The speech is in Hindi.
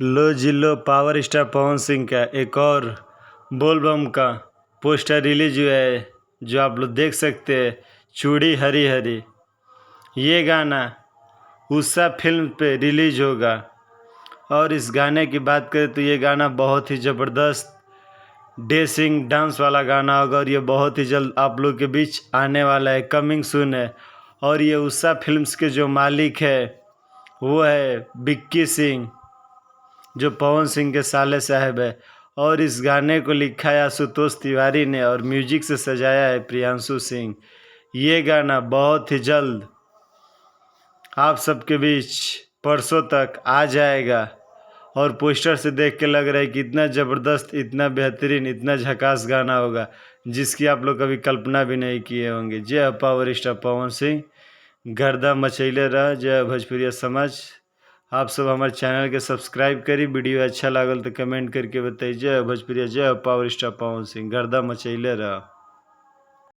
लो जिलो पावर स्टार पवन सिंह का एक और बोलबम का पोस्टर रिलीज हुआ है, जो आप लोग देख सकते हैं। चूड़ी हरी हरी ये गाना उषा फिल्म पे रिलीज होगा। और इस गाने की बात करें तो ये गाना बहुत ही ज़बरदस्त डेसिंग डांस वाला गाना होगा और ये बहुत ही जल्द आप लोग के बीच आने वाला है, कमिंग सून है। और ये उषा फिल्म्स के जो मालिक है वो है विक्की सिंह, जो पवन सिंह के साले साहब है। और इस गाने को लिखा है आशुतोष तिवारी ने और म्यूजिक से सजाया है प्रियांशु सिंह। ये गाना बहुत ही जल्द आप सबके बीच परसों तक आ जाएगा। और पोस्टर से देख के लग रहा है कि इतना ज़बरदस्त, इतना बेहतरीन, इतना झकास गाना होगा जिसकी आप लोग कभी कल्पना भी नहीं किए होंगे। जय पावर स्टार पवन सिंह, गर्दा मचैले रह। जय भोजपुरिया समाज। आप सब हमारे चैनल के सब्सक्राइब करी। वीडियो अच्छा लागल तो कमेंट करके बताइए। जय भोजपुरिया, जय पावर स्टार पवन सिंह, गर्दा मचैले रह।